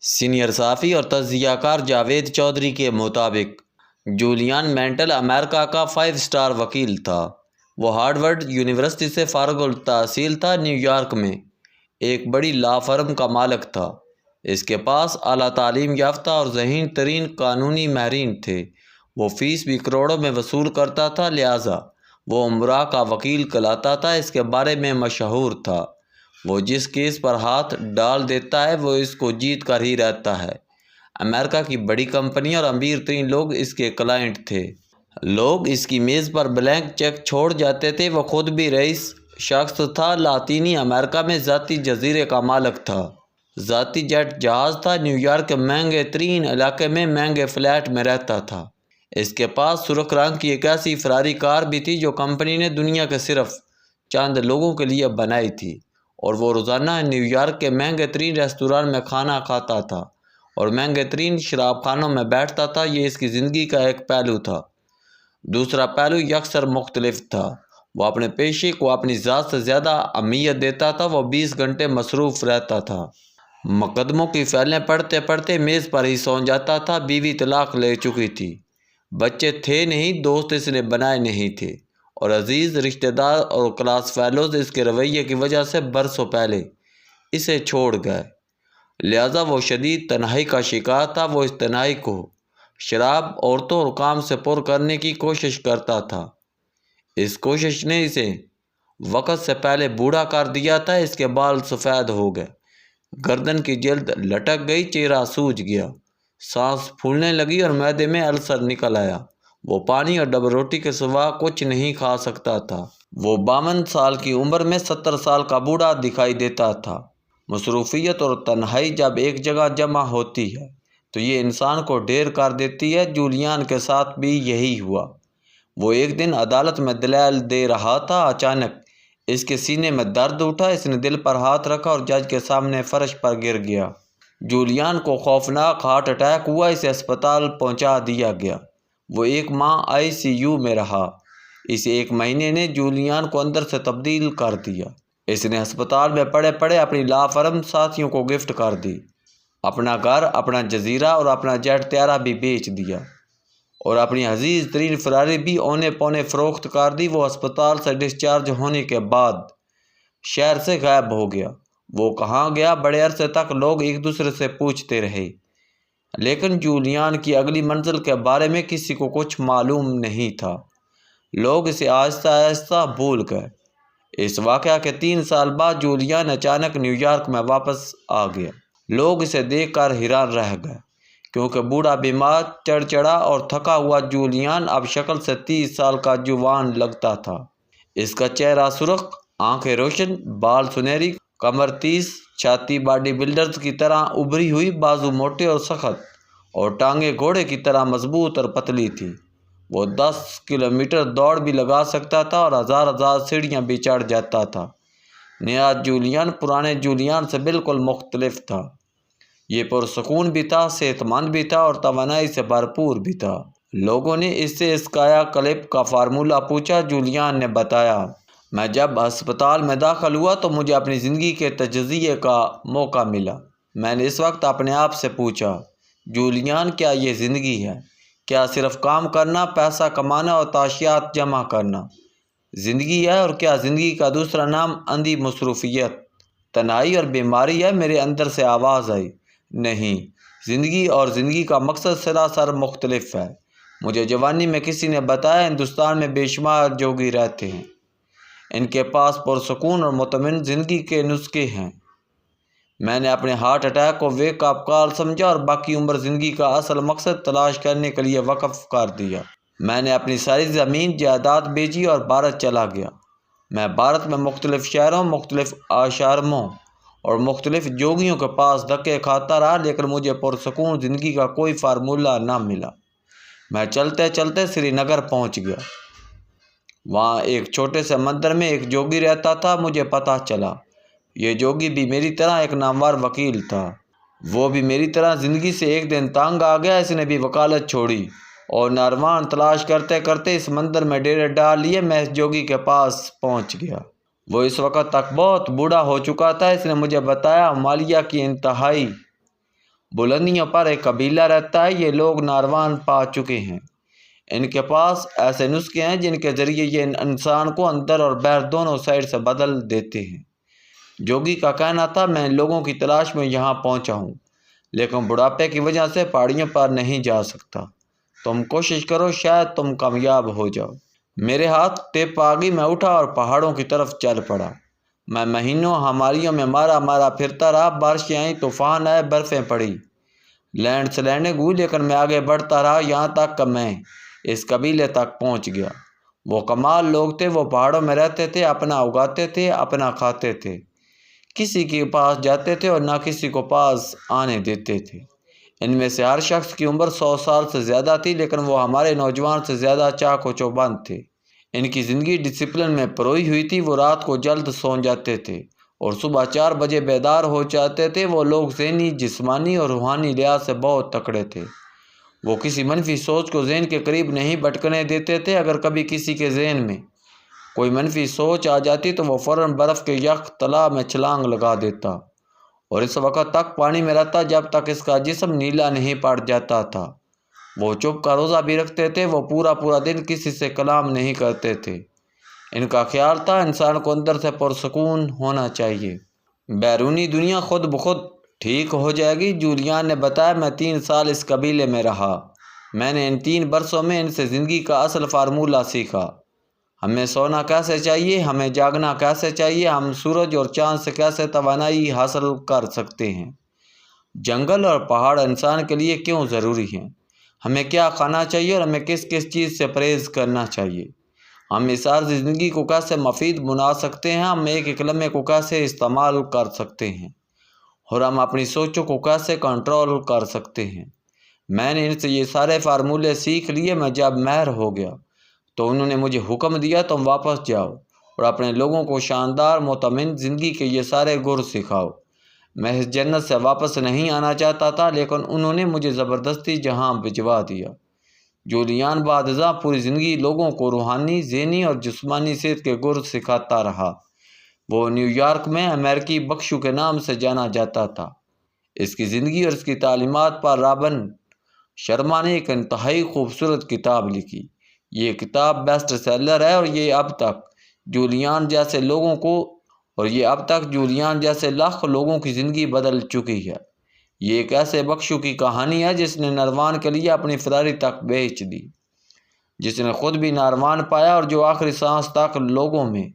Senior صحافی اور تجزیہ کار جاوید چودھری کے مطابق جولیان مینٹل امریکہ کا 5 اسٹار وکیل تھا۔ وہ ہارورڈ یونیورسٹی سے فارغ التحصیل تھا۔ نیو یارک میں ایک بڑی لا فرم کا مالک تھا۔ اس کے پاس اعلیٰ تعلیم یافتہ اور ذہین ترین قانونی ماہرین تھے۔ وہ فیس بھی کروڑوں میں وصول کرتا تھا، لہٰذا وہ امراء کا وکیل کہلاتا تھا۔ اس کے بارے میں مشہور تھا، وہ جس کیس پر ہاتھ ڈال دیتا ہے وہ اس کو جیت کر ہی رہتا ہے۔ امریکہ کی بڑی کمپنیاں اور امیر ترین لوگ اس کے کلائنٹ تھے۔ لوگ اس کی میز پر بلینک چیک چھوڑ جاتے تھے۔ وہ خود بھی رئیس شخص تھا۔ لاطینی امریکہ میں ذاتی جزیرے کا مالک تھا۔ ذاتی جیٹ جہاز تھا۔ نیو یارک کے مہنگے ترین علاقے میں مہنگے فلیٹ میں رہتا تھا۔ اس کے پاس سرخ رنگ کی ایک ایسی فراری کار بھی تھی جو کمپنی نے دنیا کے صرف چند لوگوں کے لیے بنائی تھی، اور وہ روزانہ نیو یارک کے مہنگے ترین ریستوران میں کھانا کھاتا تھا اور مہنگے ترین شراب خانوں میں بیٹھتا تھا۔ یہ اس کی زندگی کا ایک پہلو تھا۔ دوسرا پہلو یکسر مختلف تھا۔ وہ اپنے پیشے کو اپنی ذات سے زیادہ اہمیت دیتا تھا۔ وہ 20 گھنٹے مصروف رہتا تھا۔ مقدموں کی فائلیں پڑھتے پڑھتے میز پر ہی سو جاتا تھا۔ بیوی طلاق لے چکی تھی، بچے تھے نہیں، دوست اس نے بنائے نہیں تھے، اور عزیز رشتہ دار اور کلاس فیلوز اس کے رویے کی وجہ سے برسوں پہلے اسے چھوڑ گئے۔ لہٰذا وہ شدید تنہائی کا شکار تھا۔ وہ اس تنہائی کو شراب، عورتوں اور کام سے پر کرنے کی کوشش کرتا تھا۔ اس کوشش نے اسے وقت سے پہلے بوڑھا کر دیا تھا۔ اس کے بال سفید ہو گئے، گردن کی جلد لٹک گئی، چہرہ سوج گیا، سانس پھولنے لگی اور معدے میں السر نکل آیا۔ وہ پانی اور ڈبل روٹی کے سوا کچھ نہیں کھا سکتا تھا۔ وہ 52 سال کی عمر میں 70 سال کا بوڑھا دکھائی دیتا تھا۔ مصروفیت اور تنہائی جب ایک جگہ جمع ہوتی ہے تو یہ انسان کو ڈھیر کر دیتی ہے۔ جولیان کے ساتھ بھی یہی ہوا۔ وہ ایک دن عدالت میں دلائل دے رہا تھا، اچانک اس کے سینے میں درد اٹھا۔ اس نے دل پر ہاتھ رکھا اور جج کے سامنے فرش پر گر گیا۔ جولیان کو خوفناک ہارٹ اٹیک ہوا۔ اسے اسپتال پہنچا دیا گیا۔ وہ 1 ماہ ICU میں رہا۔ اس 1 مہینے نے جولیان کو اندر سے تبدیل کر دیا۔ اس نے ہسپتال میں پڑے پڑے اپنی لا فرم ساتھیوں کو گفٹ کر دی۔ اپنا گھر، اپنا جزیرہ اور اپنا جیٹ طیارہ بھی بیچ دیا، اور اپنی عزیز ترین فراری بھی اونے پونے فروخت کر دی۔ وہ ہسپتال سے ڈسچارج ہونے کے بعد شہر سے غائب ہو گیا۔ وہ کہاں گیا؟ بڑے عرصے تک لوگ ایک دوسرے سے پوچھتے رہے، لیکن جولیان کی اگلی منزل کے بارے میں کسی کو کچھ معلوم نہیں تھا۔ لوگ اسے آہستہ آہستہ بھول گئے۔ اس واقعہ کے 3 سال بعد جولیان اچانک نیو یارک میں واپس آ گیا۔ لوگ اسے دیکھ کر حیران رہ گئے، کیونکہ بوڑھا، بیمار، چڑچڑا اور تھکا ہوا جولیان اب شکل سے 30 سال کا جوان لگتا تھا۔ اس کا چہرہ سرخ، آنکھیں روشن، بال سنہری، کمر 30، چھاتی باڈی بلڈرز کی طرح ابھری ہوئی، بازو موٹے اور سخت، اور ٹانگیں گھوڑے کی طرح مضبوط اور پتلی تھی۔ وہ 10 کلومیٹر دوڑ بھی لگا سکتا تھا اور ہزار سیڑھیاں بھی چڑھ جاتا تھا۔ نیا جولیان پرانے جولیان سے بالکل مختلف تھا۔ یہ پرسکون بھی تھا، صحت مند بھی تھا اور توانائی سے بھرپور بھی تھا۔ لوگوں نے اس سے اس کایا کلپ کا فارمولہ پوچھا۔ جولیان نے بتایا، میں جب ہسپتال میں داخل ہوا تو مجھے اپنی زندگی کے تجزیے کا موقع ملا۔ میں نے اس وقت اپنے آپ سے پوچھا، جولیان، کیا یہ زندگی ہے؟ کیا صرف کام کرنا، پیسہ کمانا اور تعشیات جمع کرنا زندگی ہے؟ اور کیا زندگی کا دوسرا نام اندھی مصروفیت، تنہائی اور بیماری ہے؟ میرے اندر سے آواز آئی، نہیں، زندگی اور زندگی کا مقصد سراسر مختلف ہے۔ مجھے جوانی میں کسی نے بتایا، ہندوستان میں بے شمار جوگی رہتے ہیں، ان کے پاس پرسکون اور مطمئن زندگی کے نسخے ہیں۔ میں نے اپنے ہارٹ اٹیک کو ویک اپ کال سمجھا اور باقی عمر زندگی کا اصل مقصد تلاش کرنے کے لیے وقف کر دیا۔ میں نے اپنی ساری زمین جائیداد بیچی اور بھارت چلا گیا۔ میں بھارت میں مختلف شہروں، مختلف آشرموں اور مختلف جوگیوں کے پاس دھکے کھاتا رہا، لیکن مجھے پرسکون زندگی کا کوئی فارمولہ نہ ملا۔ میں چلتے چلتے سری نگر پہنچ گیا۔ وہاں ایک چھوٹے سے مندر میں ایک جوگی رہتا تھا۔ مجھے پتہ چلا یہ جوگی بھی میری طرح ایک نامور وکیل تھا۔ وہ بھی میری طرح زندگی سے ایک دن تنگ آ گیا۔ اس نے بھی وکالت چھوڑی اور ناروان تلاش کرتے کرتے اس مندر میں ڈیرے ڈال لیے۔ میں اس جوگی کے پاس پہنچ گیا۔ وہ اس وقت تک بہت بوڑھا ہو چکا تھا۔ اس نے مجھے بتایا، ہمالیہ کی انتہائی بلندیوں پر ایک قبیلہ رہتا ہے، یہ لوگ ناروان پا چکے ہیں۔ ان کے پاس ایسے نسخے ہیں جن کے ذریعے یہ انسان کو اندر اور باہر دونوں سائڈ سے بدل دیتے ہیں۔ جوگی کا کہنا تھا، میں ان لوگوں کی تلاش میں یہاں پہنچا ہوں، لیکن بڑھاپے کی وجہ سے پہاڑیوں پر نہیں جا سکتا۔ تم کوشش کرو، شاید تم کامیاب ہو جاؤ۔ میرے ہاتھ ٹپ آ گئی، میں اٹھا اور پہاڑوں کی طرف چل پڑا۔ میں مہینوں ہماریوں میں مارا پھرتا رہا، بارشیں آئیں، طوفان آئے، برفیں پڑی، لینڈ سلائڈنگ ہوئی، لیکن میں آگے بڑھتا رہا یہاں تک کہ میں اس قبیلے تک پہنچ گیا۔ وہ کمال لوگ تھے، وہ پہاڑوں میں رہتے تھے، اپنا اگاتے تھے، اپنا کھاتے تھے، کسی کے پاس جاتے تھے اور نہ کسی کو پاس آنے دیتے تھے۔ ان میں سے ہر شخص کی عمر 100 سال سے زیادہ تھی، لیکن وہ ہمارے نوجوان سے زیادہ چاق و چوبند تھے۔ ان کی زندگی ڈسپلن میں پروئی ہوئی تھی، وہ رات کو جلد سو جاتے تھے اور صبح 4 بجے بیدار ہو جاتے تھے۔ وہ لوگ ذہنی، جسمانی اور روحانی لحاظ سے بہت تکڑے تھے۔ وہ کسی منفی سوچ کو ذہن کے قریب نہیں بھٹکنے دیتے تھے۔ اگر کبھی کسی کے ذہن میں کوئی منفی سوچ آ جاتی تو وہ فوراً برف کے یخ تالاب میں چھلانگ لگا دیتا اور اس وقت تک پانی میں رہتا جب تک اس کا جسم نیلا نہیں پڑ جاتا تھا۔ وہ چپ کا روزہ بھی رکھتے تھے، وہ پورا دن کسی سے کلام نہیں کرتے تھے۔ ان کا خیال تھا انسان کو اندر سے پرسکون ہونا چاہیے، بیرونی دنیا خود بخود ٹھیک ہو جائے گی۔ جولیان نے بتایا، میں 3 سال اس قبیلے میں رہا۔ میں نے ان 3 برسوں میں ان سے زندگی کا اصل فارمولہ سیکھا۔ ہمیں سونا کیسے چاہیے، ہمیں جاگنا کیسے چاہیے، ہم سورج اور چاند سے کیسے توانائی حاصل کر سکتے ہیں، جنگل اور پہاڑ انسان کے لیے کیوں ضروری ہیں، ہمیں کیا کھانا چاہیے اور ہمیں کس چیز سے پرہیز کرنا چاہیے، ہم اس عارضی زندگی کو کیسے مفید بنا سکتے ہیں، ہم ایک لمحے کو کیسے استعمال کر سکتے ہیں اور ہم اپنی سوچوں کو کیسے کنٹرول کر سکتے ہیں۔ میں نے ان سے یہ سارے فارمولے سیکھ لیے۔ میں جب مہر ہو گیا تو انہوں نے مجھے حکم دیا، تم واپس جاؤ اور اپنے لوگوں کو شاندار مطمئن زندگی کے یہ سارے گر سکھاؤ۔ میں اس جنت سے واپس نہیں آنا چاہتا تھا، لیکن انہوں نے مجھے زبردستی جہاں بھجوا دیا۔ جولیان بعد ازاں پوری زندگی لوگوں کو روحانی، ذہنی اور جسمانی صحت کے گر سکھاتا رہا۔ وہ نیو یارک میں امریکی بخشو کے نام سے جانا جاتا تھا۔ اس کی زندگی اور اس کی تعلیمات پر رابن شرما نے ایک انتہائی خوبصورت کتاب لکھی۔ یہ کتاب بیسٹ سیلر ہے اور یہ اب تک جولیان جیسے لاکھ لوگوں کی زندگی بدل چکی ہے۔ یہ ایک ایسے بخشو کی کہانی ہے جس نے ناروان کے لیے اپنی فراری تک بیچ دی، جس نے خود بھی ناروان پایا اور جو آخری سانس تک لوگوں میں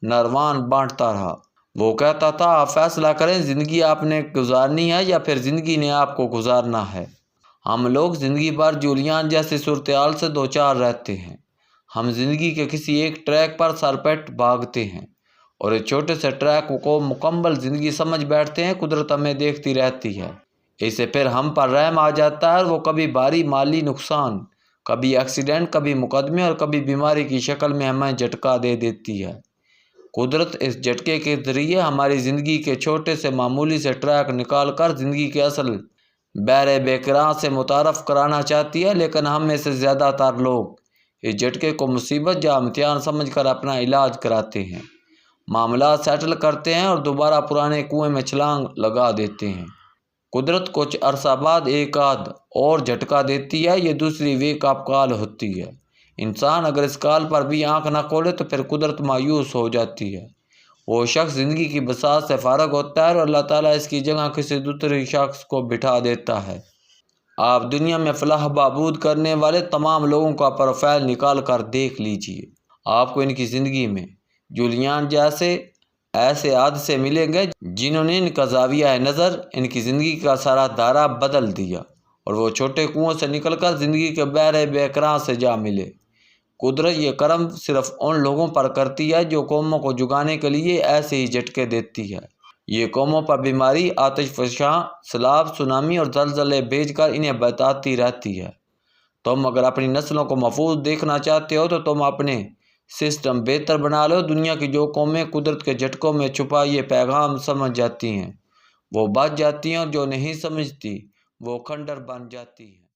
ناروان بانٹتا رہا۔ وہ کہتا تھا، آپ فیصلہ کریں، زندگی آپ نے گزارنی ہے یا پھر زندگی نے آپ کو گزارنا ہے۔ ہم لوگ زندگی بھر جولیان جیسی صورتحال سے دوچار رہتے ہیں۔ ہم زندگی کے کسی ایک ٹریک پر سرپٹ بھاگتے ہیں اور اس چھوٹے سے ٹریک کو مکمل زندگی سمجھ بیٹھتے ہیں۔ قدرت ہمیں دیکھتی رہتی ہے، اسے پھر ہم پر رحم آ جاتا ہے اور وہ کبھی بھاری مالی نقصان، کبھی ایکسیڈنٹ، کبھی مقدمے اور کبھی بیماری کی شکل میں ہمیں جھٹکا دے دیتی ہے۔ قدرت اس جھٹکے کے ذریعے ہماری زندگی کے چھوٹے سے معمولی سے ٹریک نکال کر زندگی کے اصل بحر بیکراں سے متعارف کرانا چاہتی ہے، لیکن ہم میں سے زیادہ تر لوگ اس جھٹکے کو مصیبت یا امتحان سمجھ کر اپنا علاج کراتے ہیں، معاملات سیٹل کرتے ہیں اور دوبارہ پرانے کنویں میں چھلانگ لگا دیتے ہیں۔ قدرت کچھ عرصہ بعد ایک آدھ اور جھٹکا دیتی ہے، یہ دوسری ویک اپ کال ہوتی ہے۔ انسان اگر اس کال پر بھی آنکھ نہ کھولے تو پھر قدرت مایوس ہو جاتی ہے۔ وہ شخص زندگی کی بساط سے فارغ ہوتا ہے اور اللہ تعالیٰ اس کی جگہ کسی دوسرے شخص کو بٹھا دیتا ہے۔ آپ دنیا میں فلاح بہبود کرنے والے تمام لوگوں کا پروفائل نکال کر دیکھ لیجئے، آپ کو ان کی زندگی میں جولیان جیسے ایسے حادثے ملیں گے جنہوں نے ان کا زاویہ نظر، ان کی زندگی کا سارا دائرہ بدل دیا اور وہ چھوٹے کنویں سے نکل کر زندگی کے بحر بیکراں سے جا ملے۔ قدرت یہ کرم صرف ان لوگوں پر کرتی ہے جو قوموں کو جگانے کے لیے ایسے ہی جھٹکے دیتی ہے۔ یہ قوموں پر بیماری، آتش فشاں، سیلاب، سونامی اور زلزلے بھیج کر انہیں بتاتی رہتی ہے۔ تم اگر اپنی نسلوں کو محفوظ دیکھنا چاہتے ہو تو تم اپنے سسٹم بہتر بنا لو۔ دنیا کی جو قومیں قدرت کے جھٹکوں میں چھپا یہ پیغام سمجھ جاتی ہیں وہ بچ جاتی ہیں، اور جو نہیں سمجھتی وہ کھنڈر بن جاتی ہیں۔